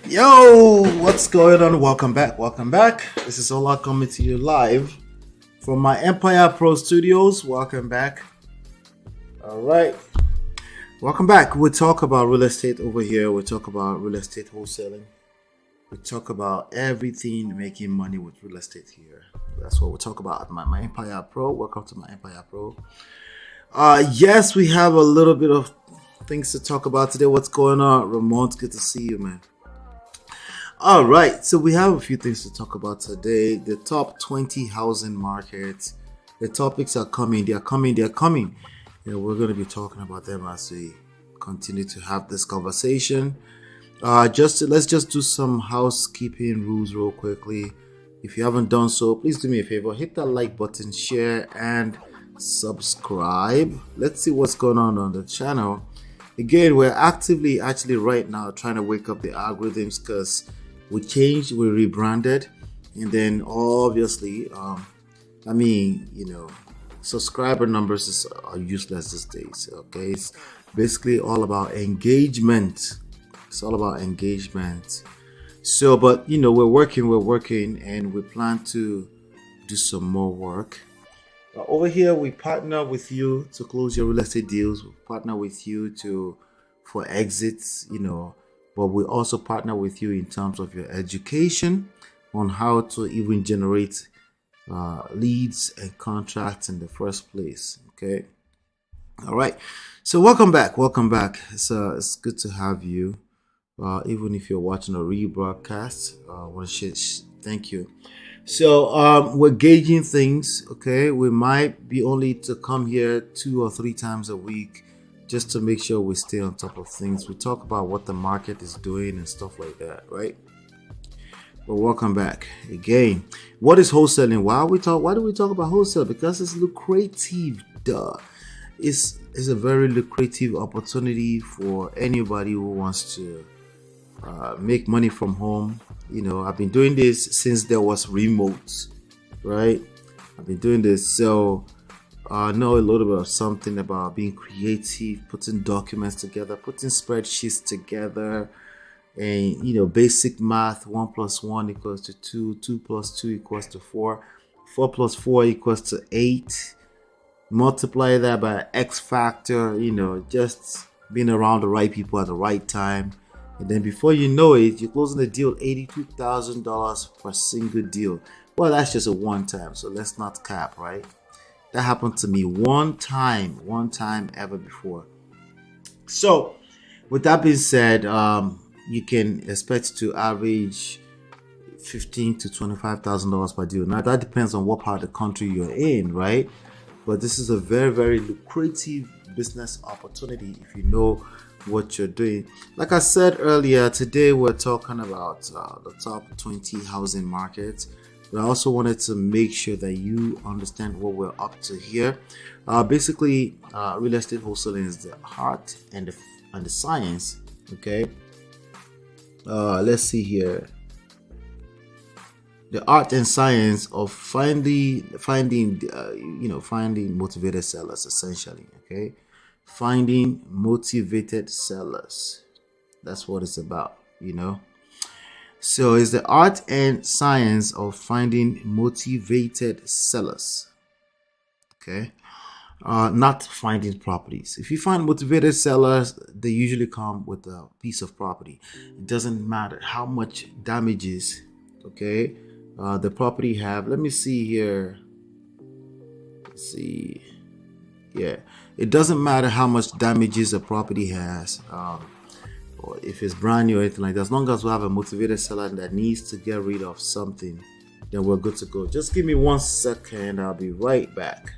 Yo, what's going on? Welcome back. Welcome back. This is Ola coming to you live from my Empire Pro Studios. Welcome back. All right. Welcome back. We talk about real estate over here. We talk about real estate wholesaling. We talk about everything making money with real estate here. That's what we talk about at my Empire Pro. Welcome to my Empire Pro. Yes, we have a little bit of things to talk about today. What's going on? Ramon, good to see you, man. All right, so we have a few things to talk about today. The top 20 housing markets. The topics are coming. They're coming. We're going to be talking about them as we continue to have this conversation. Let's just do some housekeeping rules real quickly. If you haven't done so, please do me a favor. Hit that like button, share, and subscribe. Let's see what's going on the channel. Again, we're actively actually right now trying to wake up the algorithms because we changed, we rebranded, and then obviously, subscriber numbers are useless these days. Okay, it's basically all about engagement. It's all about engagement. So, but we're working, and we plan to do some more work. Over here, we partner with you to close your real estate deals. We partner with you for exits, but we also partner with you in terms of your education on how to even generate leads and contracts in the first place. Okay. All right. So welcome back. It's good to have you. Even if you're watching a rebroadcast, thank you. So we're gauging things. Okay. We might be only to come here 2 or 3 times a week, just to make sure we stay on top of things. We talk about what the market is doing and stuff like that, right? But welcome back again. What is wholesaling? Why do we talk about wholesale? Because it's lucrative. It's a very lucrative opportunity for anybody who wants to make money from home. I've been doing this since there was remote, right? I've been doing this, so I know a little bit of something about being creative, putting documents together, putting spreadsheets together, and basic math. 1 + 1 = 2, 2 + 2 = 4, 4 + 4 = 8. Multiply that by X factor. Just being around the right people at the right time, and then before you know it, you're closing the deal $82,000 per single deal. Well, that's just a one time, so let's not cap, right? That happened to me one time ever before. So with that being said, you can expect to average $15,000 to $25,000 per deal. Now that depends on what part of the country you're in, right? But this is a very, very lucrative business opportunity if you know what you're doing. Like I said earlier, today we're talking about the top 20 housing markets. But I also wanted to make sure that you understand what we're up to here. Basically, real estate wholesaling is the art and the science. Okay. Let's see here. The art and science of finding motivated sellers, essentially. Okay, finding motivated sellers. That's what it's about. So it's the art and science of finding motivated sellers. Okay. Not finding properties. If you find motivated sellers, they usually come with a piece of property. It doesn't matter how much damages, okay, the property have. Let me see here. Let's see. Yeah. It doesn't matter how much damages a property has. Or if it's brand new or anything like that, as long as we have a motivated seller that needs to get rid of something, then we're good to go. Just give me 1 second. I'll be right back.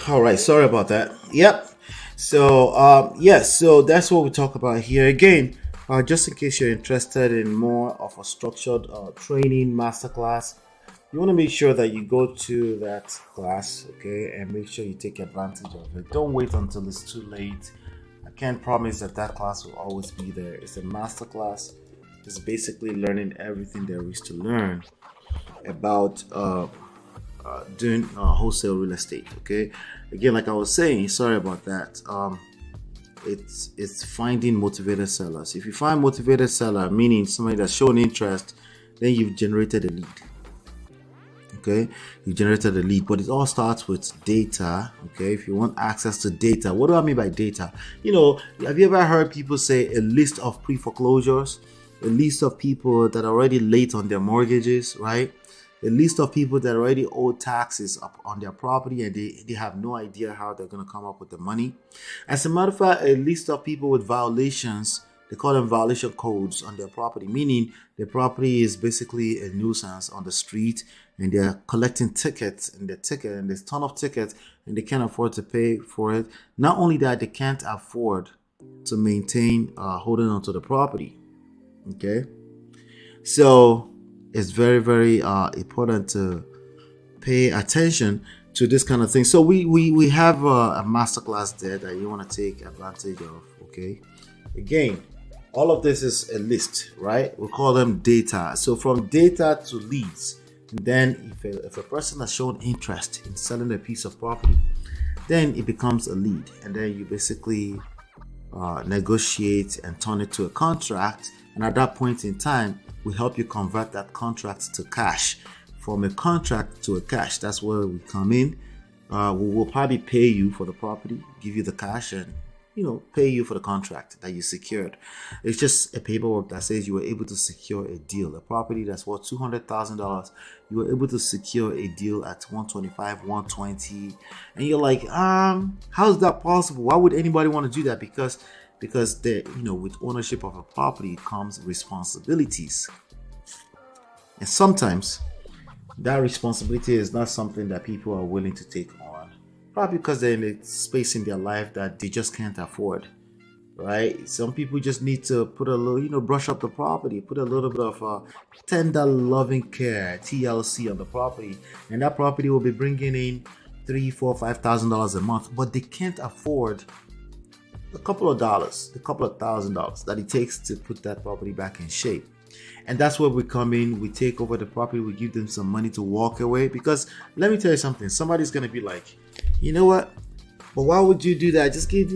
All right, sorry about that. Yep. So yes, so that's what we talk about here. Again, Just in case you're interested in more of a structured training masterclass, you want to make sure that you go to that class, okay, and make sure you take advantage of it. Don't wait until it's too late. I can't promise that that class will always be there. It's a masterclass. It's basically learning everything there is to learn about doing wholesale real estate. Okay, again, like I was saying, sorry about that. It's finding motivated sellers. If you find motivated seller, meaning somebody that's shown interest, then you've generated a lead. Okay, you generated a lead, but it all starts with data. Okay, if you want access to data, what do I mean by data? Have you ever heard people say a list of pre-foreclosures, a list of people that are already late on their mortgages, right? A list of people that already owe taxes up on their property and they have no idea how they're going to come up with the money. As a matter of fact, a list of people with violations, they call them violation codes on their property, meaning their property is basically a nuisance on the street and they're collecting tickets and there's a ton of tickets and they can't afford to pay for it. Not only that, they can't afford to maintain holding on to the property. Okay, so it's very, very important to pay attention to this kind of thing. So we have a masterclass there that you want to take advantage of. Okay, again, all of this is a list, right? We call them data. So from data to leads, and then if a person has shown interest in selling a piece of property, then it becomes a lead, and then you basically negotiate and turn it to a contract. And at that point in time, we help you convert that contract to cash. From a contract to a cash, that's where we come in. We will probably pay you for the property, give you the cash, and pay you for the contract that you secured. It's just a paperwork that says you were able to secure a deal. A property that's worth $200,000, you were able to secure a deal at 125, 120, and you're like, how's that possible? Why would anybody want to do that? Because with ownership of a property comes responsibilities, and sometimes that responsibility is not something that people are willing to take on, probably because they're in a space in their life that they just can't afford, right? Some people just need to put a little, brush up the property, put a little bit of tender loving care, TLC, on the property, and that property will be bringing in $3,000, $4,000, $5,000 a month, but they can't afford a couple of $1,000s that it takes to put that property back in shape. And that's where we come in. We take over the property, we give them some money to walk away. Because let me tell you something, somebody's gonna be like, you know what, but why would you do that? Just give,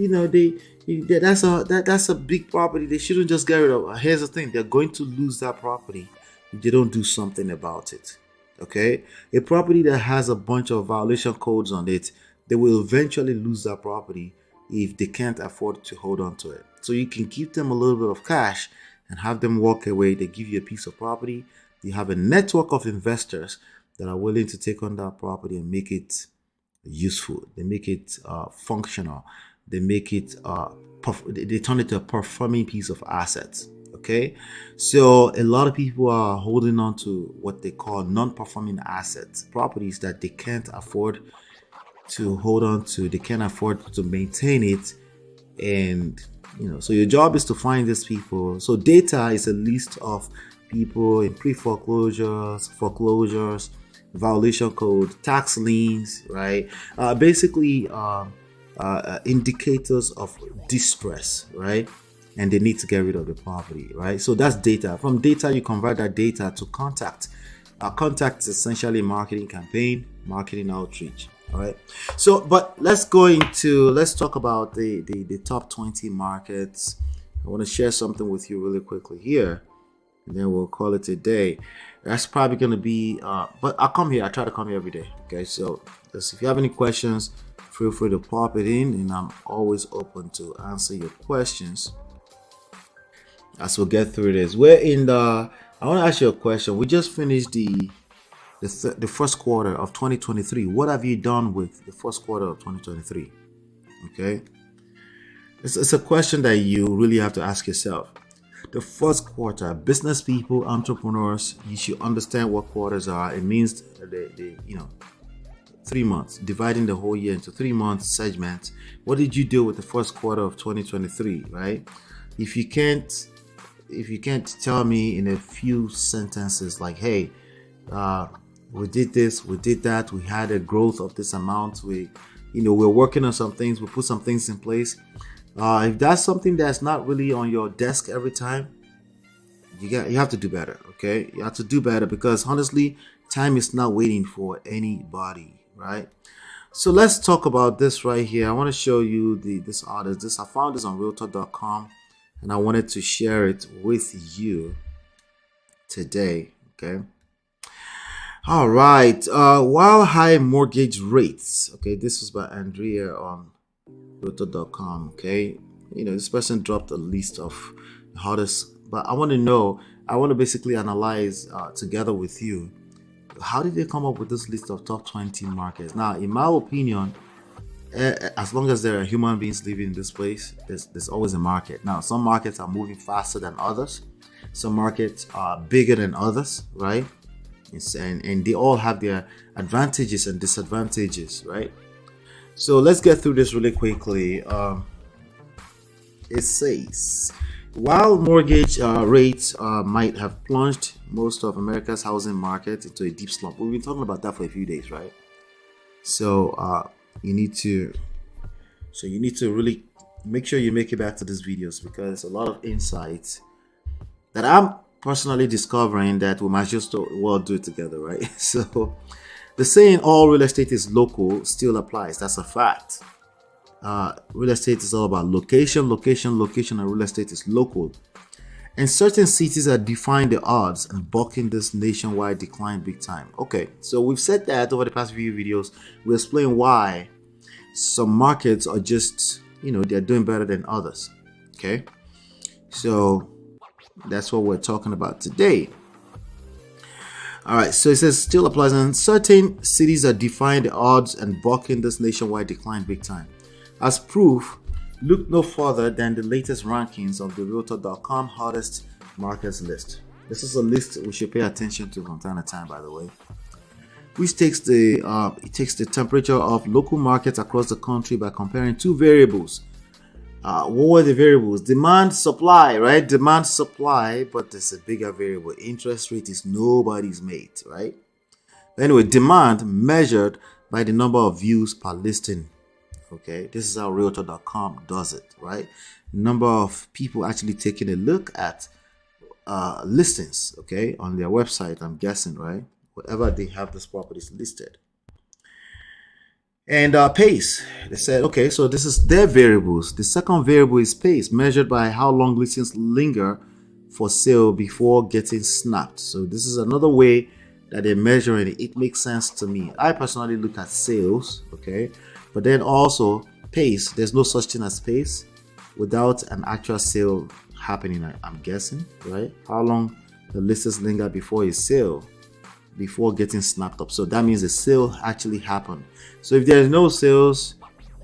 that's a big property, they shouldn't just get rid of it. Here's the thing, they're going to lose that property if they don't do something about it. Okay, a property that has a bunch of violation codes on it, they will eventually lose that property if they can't afford to hold on to it. So you can give them a little bit of cash and have them walk away. They give you a piece of property. You have a network of investors that are willing to take on that property and make it useful. They make it functional. They make it they turn it to a performing piece of assets. Okay, so a lot of people are holding on to what they call non-performing assets, properties that they can't afford to hold on to, they can't afford to maintain it. And so your job is to find these people. So data is a list of people in pre-foreclosures, foreclosures, violation code, tax liens, right? Basically indicators of distress, right? And they need to get rid of the property, right? So that's data. From data, you convert that data to contact. Contact is essentially a marketing campaign, marketing outreach. All right. So, but let's talk about the top 20 markets. I want to share something with you really quickly here, and then we'll call it a day. That's probably going to be, but I try to come here every day. Okay. So if you have any questions, feel free to pop it in, and I'm always open to answer your questions as we'll get through this. I want to ask you a question. We just finished the first quarter of 2023. What have you done with the first quarter of 2023? Okay, it's a question that you really have to ask yourself. The first quarter, business people, entrepreneurs, you should understand what quarters are. It means 3 months, dividing the whole year into 3 month segments. What did you do with the first quarter of 2023, right? If you can't if you can't tell me in a few sentences, like, hey, we did this, we did that, we had a growth of this amount, we're working on some things, we put some things in place. If that's something that's not really on your desk every time, you have to do better. Okay, you have to do better, because honestly, time is not waiting for anybody, right? So let's talk about this right here. I want to show you this artist. I found this on realtor.com, and I wanted to share it with you today. Okay. All right. While high mortgage rates. Okay, this was by Andrea on realtor.com. Okay, this person dropped a list of the hottest, but I want to basically analyze together with you, how did they come up with this list of top 20 markets? Now, in my opinion, as long as there are human beings living in this place, there's always a market. Now, some markets are moving faster than others. Some markets are bigger than others, right? And they all have their advantages and disadvantages, right? So let's get through this really quickly. It says, while mortgage rates might have plunged most of America's housing market into a deep slump. We've been talking about that for a few days, right? So you need to really make sure you make it back to these videos, because a lot of insights that I'm personally discovering that we might just well do it together, right? So the saying all real estate is local still applies. That's a fact. Real estate is all about location, and real estate is local. And certain cities are defying the odds and bucking this nationwide decline big time. Okay, so we've said that over the past few videos. We explain why some markets are just, they're doing better than others. Okay, so that's what we're talking about today. All right, so it says still applies, and certain cities are defying the odds and bucking this nationwide decline big time. As proof, look no further than the latest rankings of the Realtor.com hottest markets list. This is a list we should pay attention to from time to time, by the way, which takes the temperature of local markets across the country by comparing two variables. What were the variables? Demand, supply, right? Demand, supply, but there's a bigger variable. Interest rate is nobody's mate, right? Anyway, demand measured by the number of views per listing. Okay, this is how Realtor.com does it, right? Number of people actually taking a look at listings, okay, on their website, I'm guessing, right? Wherever they have this properties listed. And pace, they said, okay, so this is their variables. The second variable is pace, measured by how long listings linger for sale before getting snapped. So this is another way that they're measuring it. It makes sense to me. I personally look at sales, okay, but then also pace. There's no such thing as pace without an actual sale happening, I'm guessing, right? How long the listings linger before a sale, before getting snapped up. So that means the sale actually happened. So if there's no sales,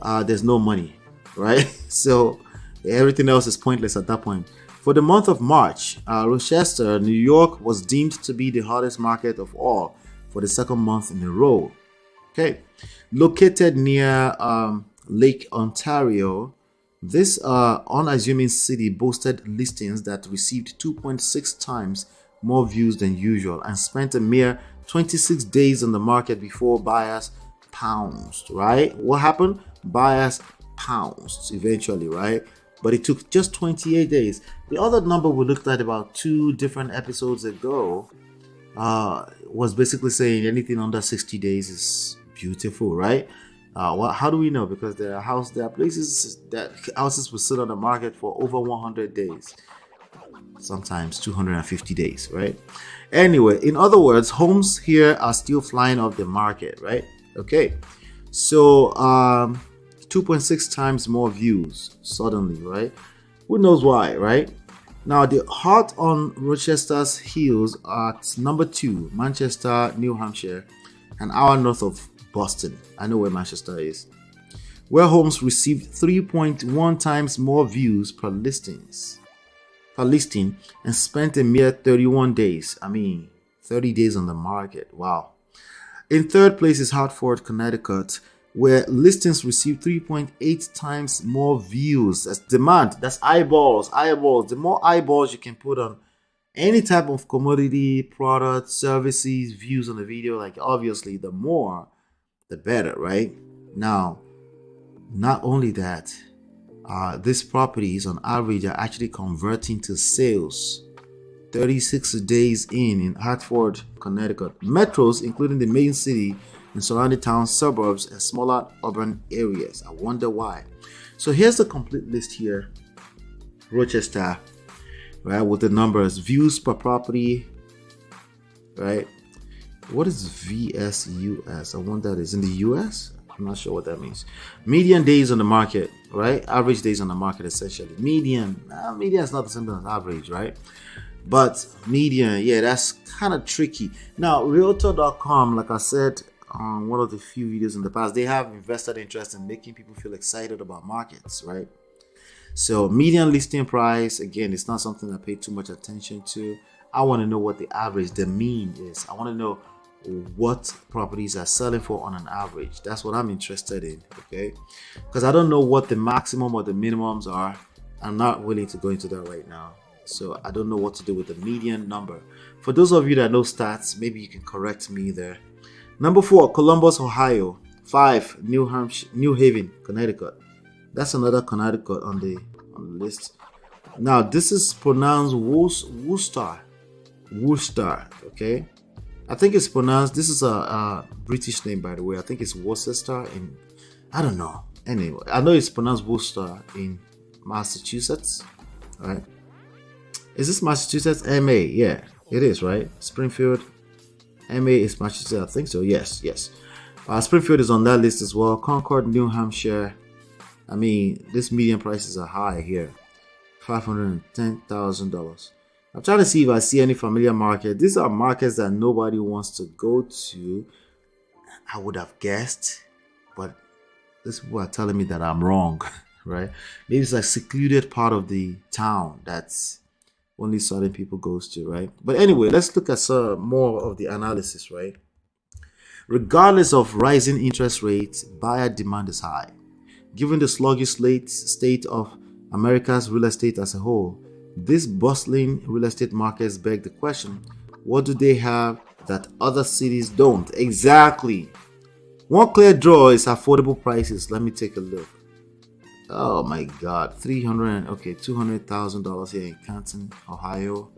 there's no money, right? So everything else is pointless at that point. For the month of March, Rochester, New York was deemed to be the hottest market of all for the second month in a row. Okay, located near Lake Ontario, this unassuming city boasted listings that received 2.6 times more views than usual and spent a mere 26 days on the market before buyers pounced, right? What happened? Buyers pounced eventually, right? But it took just 28 days. The other number we looked at about 2 different episodes ago was basically saying anything under 60 days is beautiful, right? How do we know? Because there are places that houses will sit on the market for over 100 days, sometimes 250 days, right? Anyway, in other words, homes here are still flying off the market, right? Okay, so 2.6 times more views suddenly, right? Who knows why, right? Now, the hot on Rochester's heels at number 2, Manchester, New Hampshire, an hour north of Boston. I know where Manchester is, where homes received 3.1 times more views per listing and spent a mere 31 days. 30 days on the market. Wow. In third place is Hartford, Connecticut, where listings receive 3.8 times more views. That's demand. That's eyeballs. Eyeballs. The more eyeballs you can put on any type of commodity, product, services, views on the video, like obviously the more, the better, right? Now, not only that, these properties on average are actually converting to sales 36 days in Hartford, Connecticut. Metros, including the main city and surrounding towns, suburbs, and smaller urban areas. I wonder why. So here's the complete list here. Rochester, right, with the numbers, views per property, right? What is VSUS? I wonder that is in the US. I'm not sure what that means. Median days on the market, right? Average days on the market, essentially. Median is not the same as average, right? But median, yeah, that's kind of tricky. Now, Realtor.com, like I said on one of the few videos in the past, they have invested interest in making people feel excited about markets, right? So median listing price, again, it's not something I pay too much attention to. I want to know what the average, the mean is. I want to know what properties are selling for on an average. That's what I'm interested in, okay? Because I don't know what the maximum or the minimums are. I'm not willing to go into that right now. So I don't know what to do with the median number. For those of you that know stats, maybe you can correct me there. Number 4, Columbus, Ohio. 5, New Haven, Connecticut. That's another Connecticut on the list. Now this is pronounced Worcester, okay? I think it's pronounced, this is a British name, by the way. I think it's Worcester in, I don't know. Anyway, I know it's pronounced Worcester in Massachusetts, right? Is this Massachusetts? MA, yeah, it is, right? Springfield, MA is Massachusetts, I think so. Yes. Springfield is on that list as well. Concord, New Hampshire. I mean, this median prices are high here, $510,000. I'm trying to see if I see any familiar market. These are markets that nobody wants to go to. I would have guessed, but these people are telling me that I'm wrong, right? Maybe it's like secluded part of the town that's only certain people goes to, right? But anyway, let's look at some more of the analysis, right? Regardless of rising interest rates, buyer demand is high. Given the sluggish state of America's real estate as a whole, these bustling real estate markets beg the question, what do they have that other cities don't? Exactly. One clear draw is affordable prices. Let me take a look. Oh my God, $200,000 here in Canton, Ohio.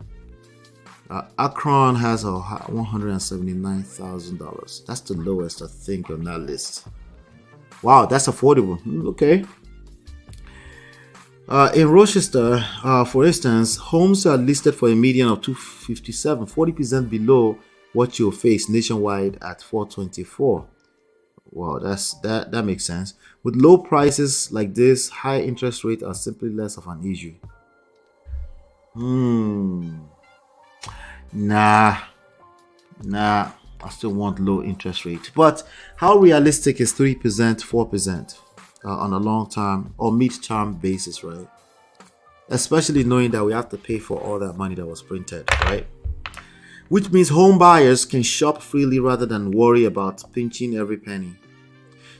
Akron has $179,000. That's the lowest, I think, on that list. Wow, that's affordable. Okay. In Rochester, for instance, homes are listed for a median of $257, 40% below what you'll face nationwide at $424. Wow, that makes sense. With low prices like this, high interest rates are simply less of an issue. Nah. I still want low interest rate. But how realistic is 3%, 4% on a long-term or mid-term basis, right? Especially knowing that we have to pay for all that money that was printed, right? Which means home buyers can shop freely rather than worry about pinching every penny.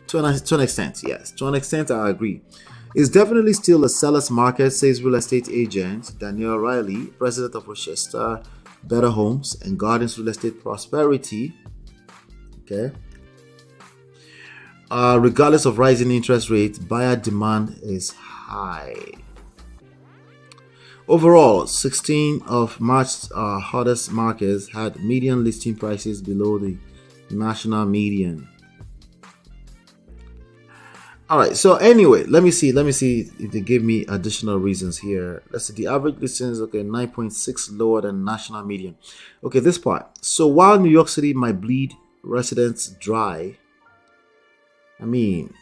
To an extent, yes. To an extent, I agree. It's definitely still a seller's market, says real estate agent Daniel Riley, president of Rochester Better Homes and Gardens Real Estate Prosperity. Okay. Regardless of rising interest rates, buyer demand is high. Overall, 16 of March's hottest markets had median listing prices below the national median. All right, so anyway, let me see if they give me additional reasons here. Let's see, the average listings, okay, 9.6 lower than national median. Okay, this part. So while New York City might bleed residents dry, I mean,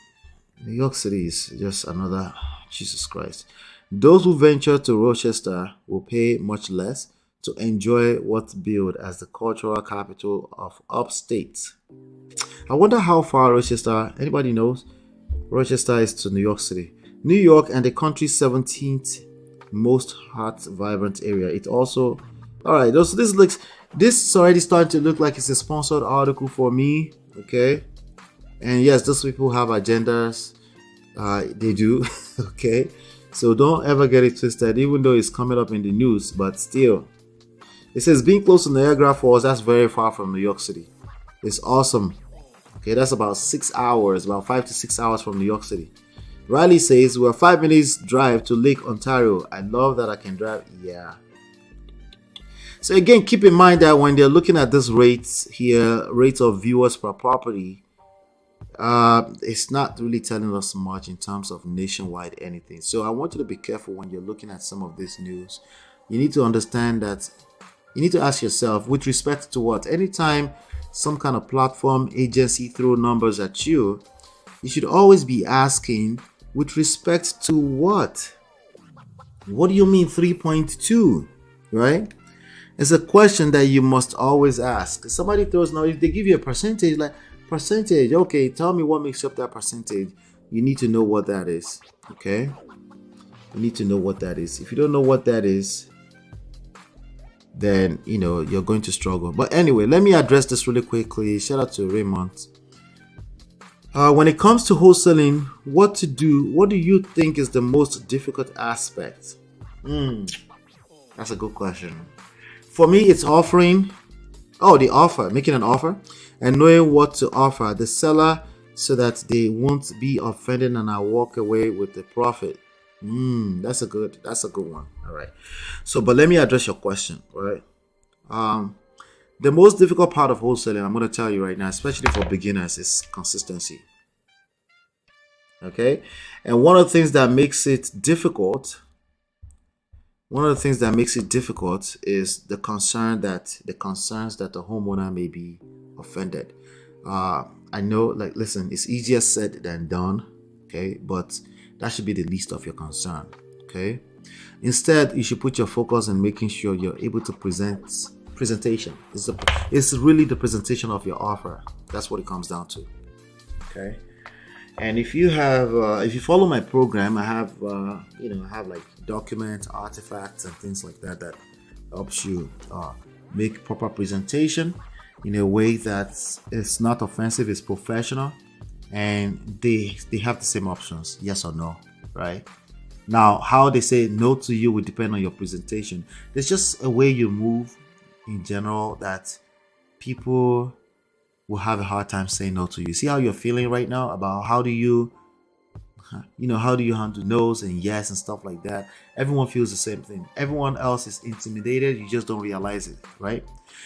New York City is just another, Jesus Christ. Those who venture to Rochester will pay much less to enjoy what's billed as the cultural capital of upstate. I wonder how far Rochester, anybody knows? Rochester is to New York City. New York and the country's 17th most hot, vibrant area. It also, all right, this already starting to look like it's a sponsored article for me, okay? And yes, those people have agendas. They do. Okay. So don't ever get it twisted, even though it's coming up in the news, but still. It says being close to Niagara Falls, that's very far from New York City. It's awesome. Okay, that's about 6 hours, about 5 to 6 hours from New York City. Riley says, we're 5 minutes drive to Lake Ontario. I love that I can drive. Yeah. So again, keep in mind that when they're looking at this rates here, rate of viewers per property, it's not really telling us much in terms of nationwide anything. So I want you to be careful when you're looking at some of this news. You need to understand that you need to ask yourself, with respect to what? Anytime some kind of platform agency throw numbers at you, you should always be asking, with respect to what? What do you mean 3.2? Right? It's a question that you must always ask. Somebody throws now, if they give you a percentage, like percentage, okay, tell me what makes up that percentage. You need to know what that is. Okay? You need to know what that is. If you don't know what that is, then you're going to struggle. But anyway, let me address this really quickly. Shout out to Raymond. When it comes to wholesaling, what to do? What do you think is the most difficult aspect? That's a good question. For me, it's offering. The offer, making an offer, and knowing what to offer the seller so that they won't be offended and I walk away with the profit. That's a good one. All right. So, but let me address your question. All right. The most difficult part of wholesaling, I'm going to tell you right now, especially for beginners, is consistency. Okay. And one of the things that makes it difficult is the concerns that the homeowner may be offended. I know, listen, it's easier said than done. Okay. But that should be the least of your concern. Okay. Instead, you should put your focus on making sure you're able to presentation. It's really the presentation of your offer. That's what it comes down to. Okay. And if you follow my program, I have like documents, artifacts, and things like that helps you make proper presentation in a way that it's not offensive, it's professional, and they have the same options, yes or no, right? Now, how they say no to you will depend on your presentation. There's just a way you move in general that people will have a hard time saying no to you. See how you're feeling right now about how do you handle no's and yes and stuff like that. Everyone feels the same thing. Everyone else is intimidated. You just don't realize it, right?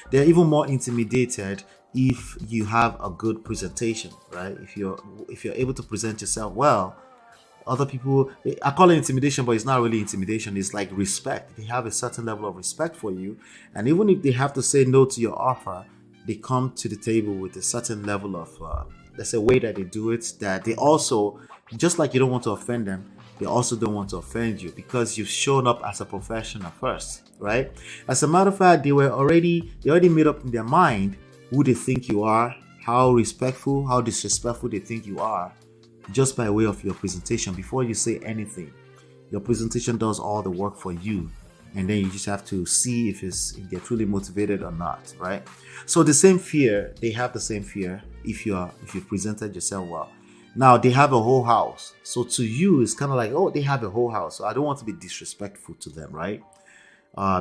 They're even more intimidated if you have a good presentation, right? If you're able to present yourself well, other people, I call it intimidation, but it's not really intimidation. It's like respect. They have a certain level of respect for you, and even if they have to say no to your offer, they come to the table with a certain level of there's a way that they do it, that they also, just like you don't want to offend them, they also don't want to offend you because you've shown up as a professional first, right? As a matter of fact, they already made up in their mind who they think you are, how respectful, how disrespectful they think you are, just by way of your presentation. Before you say anything, your presentation does all the work for you, and then you just have to see if they're truly motivated or not, right? So they have the same fear if you've presented yourself well. Now they have a whole house, so to you it's kind of like, oh, they have a whole house, so I don't want to be disrespectful to them, right?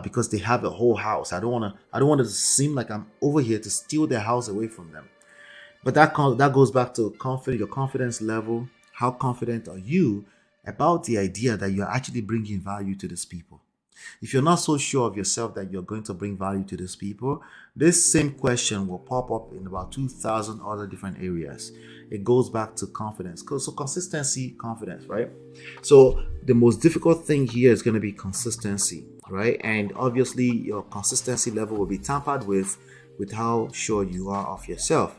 Because they have a whole house. I don't want it to seem like I'm over here to steal their house away from them. But that goes back to your confidence level. How confident are you about the idea that you're actually bringing value to these people? If you're not so sure of yourself that you're going to bring value to these people, this same question will pop up in about 2,000 other different areas. It goes back to confidence. So consistency, confidence, right? So the most difficult thing here is going to be consistency, right? And obviously your consistency level will be tampered with how sure you are of yourself.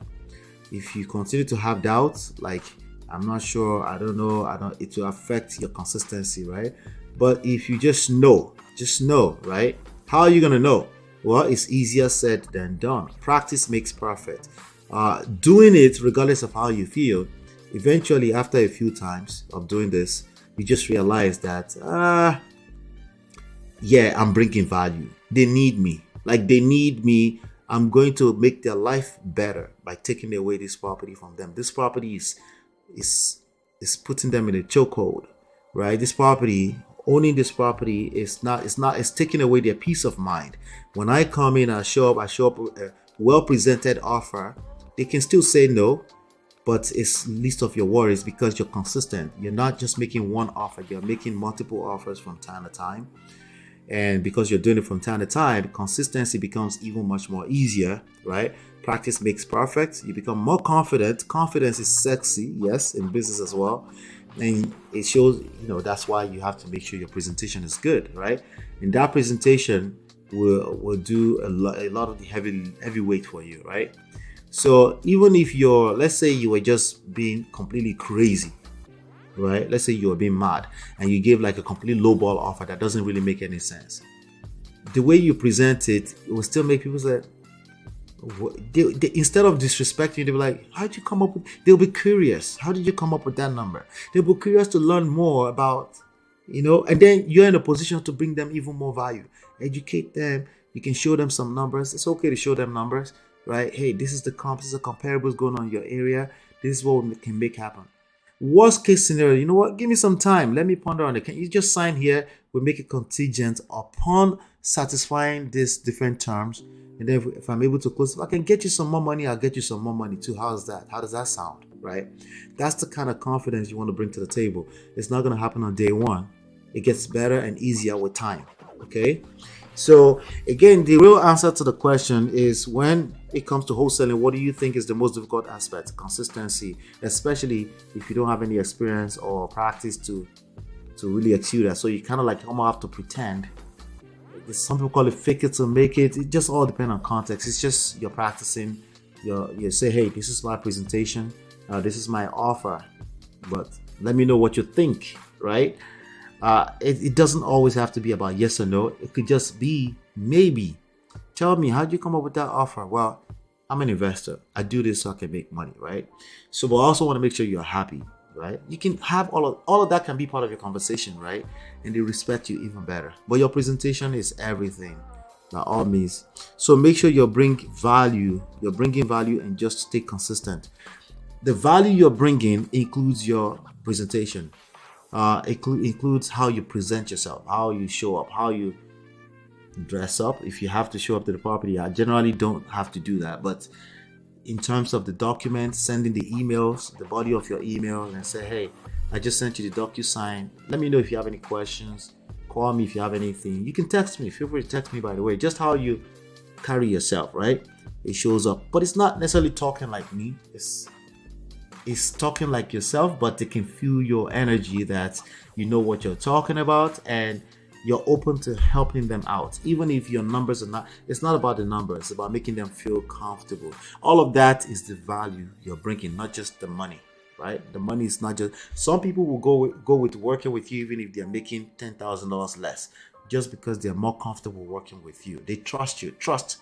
If you continue to have doubts, like I'm not sure, I don't know, it will affect your consistency, right? But if you just know, right? How are you going to know? Well, it's easier said than done. Practice makes perfect. Doing it regardless of how you feel, eventually after a few times of doing this, you just realize that, I'm bringing value. They need me. Like they need me. I'm going to make their life better by taking away this property from them. This property is putting them in a chokehold, right? This property, owning this property it's taking away their peace of mind. When I come in, I show up with a well presented offer. They can still say no, but it's least of your worries because you're consistent. You're not just making one offer, you're making multiple offers from time to time. And because you're doing it from time to time, consistency becomes even much more easier, right? Practice makes perfect. You become more confident. Confidence is sexy, yes, in business as well. And it shows, that's why you have to make sure your presentation is good, right? And that presentation will do a lot of the heavy weight for you, right? So even if let's say you were just being completely crazy, right? Let's say you were being mad and you gave like a complete lowball offer that doesn't really make any sense. The way you present it will still make people say, instead of disrespecting, they'll be like, how did you come up with, they'll be curious. How did you come up with that number? They'll be curious to learn more about, and then you're in a position to bring them even more value. Educate them. You can show them some numbers. It's okay to show them numbers, right? Hey, this is the comparables going on in your area. This is what we can make happen. Worst case scenario, you know what? Give me some time. Let me ponder on it. Can you just sign here? We'll make it contingent upon satisfying these different terms. And then if I'm able to close, if I can get you some more money, I'll get you some more money too. How's that? How does that sound? Right? That's the kind of confidence you want to bring to the table. It's not going to happen on day one. It gets better and easier with time. Okay? So again, the real answer to the question is, when it comes to wholesaling, what do you think is the most difficult aspect? Consistency, especially if you don't have any experience or practice to really execute that. So you kind of like almost have to pretend. Some people call it fake it to make it. It just all depends on context. It's just you're practicing. You say, hey, this is my presentation. This is my offer. But let me know what you think, right? It doesn't always have to be about yes or no. It could just be maybe. Tell me, how did you come up with that offer? Well, I'm an investor. I do this so I can make money, right? So, but I also want to make sure you're happy, right? You can have all of that can be part of your conversation, right? And they respect you even better. But your presentation is everything, by all means. So make sure you're bringing value. You're bringing value and just stay consistent. The value you're bringing includes your presentation. Includes how you present yourself, how you show up, how you dress up. If you have to show up to the property, I generally don't have to do that. But in terms of the documents, sending the emails, the body of your email, and say, hey, I just sent you the DocuSign. Let me know if you have any questions. Call me if you have anything. You can text me. Feel free to text me, by the way. Just how you carry yourself, right? It shows up. But it's not necessarily talking like me. It's talking like yourself, but they can feel your energy, that you know what you're talking about and you're open to helping them out. Even if your numbers are not, it's not about the numbers, it's about making them feel comfortable. All of that is the value you're bringing, not just the money, right? The money is not just, some people will go with working with you even if they're making $10,000 less, just because they're more comfortable working with you. They trust you. Trust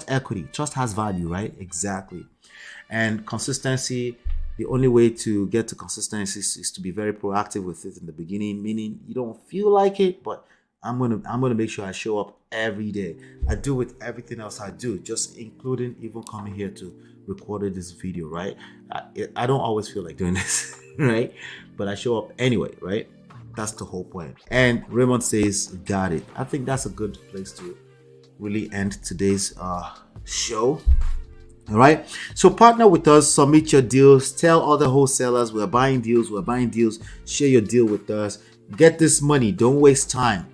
equity. Trust has value, right? Exactly. And consistency, the only way to get to consistency is to be very proactive with it in the beginning, meaning you don't feel like it, but I'm gonna make sure I show up every day. I do with everything else I do, just including even coming here to record this video, right? I don't always feel like doing this, right? But I show up anyway, right? That's the whole point. And Raymond says, got it. I think that's a good place to really end today's show. All right, so partner with us, submit your deals, tell other wholesalers we're buying deals, share your deal with us, get this money, don't waste time,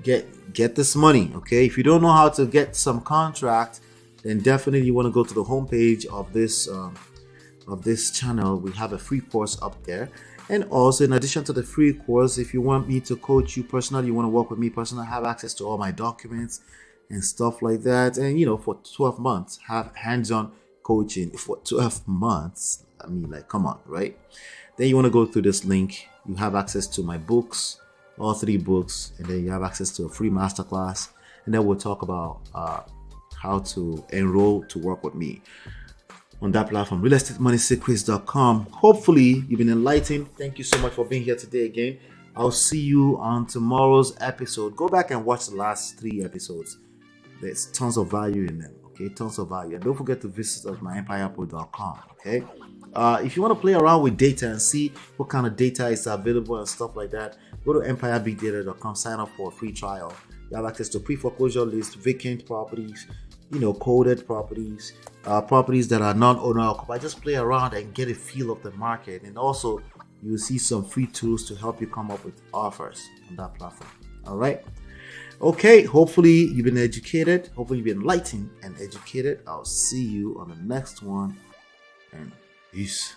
get this money. Okay, if you don't know how to get some contract, then definitely you want to go to the homepage of this channel. We have a free course up there. And also, in addition to the free course, if you want me to coach you personally, you want to work with me personally, have access to all my documents and stuff like that. And for 12 months, have hands-on coaching for 12 months. I mean, like, come on, right? Then you want to go through this link. You have access to my books, all 3 books, and then you have access to a free masterclass. And then we'll talk about how to enroll to work with me on that platform, realestatemoneysecrets.com. Hopefully you've been enlightened. Thank you so much for being here today again. I'll see you on tomorrow's episode. Go back and watch the last 3 episodes. There's tons of value in them. Okay, tons of value. And don't forget to visit us at myempirepro.com. Okay. If you want to play around with data and see what kind of data is available and stuff like that, go to empirebigdata.com, sign up for a free trial. You have access to pre-foreclosure list, vacant properties, coded properties, properties that are non-owner occupied. Just play around and get a feel of the market. And also, you'll see some free tools to help you come up with offers on that platform. All right. Okay, hopefully you've been educated. Hopefully you've been enlightened and educated. I'll see you on the next one. And peace.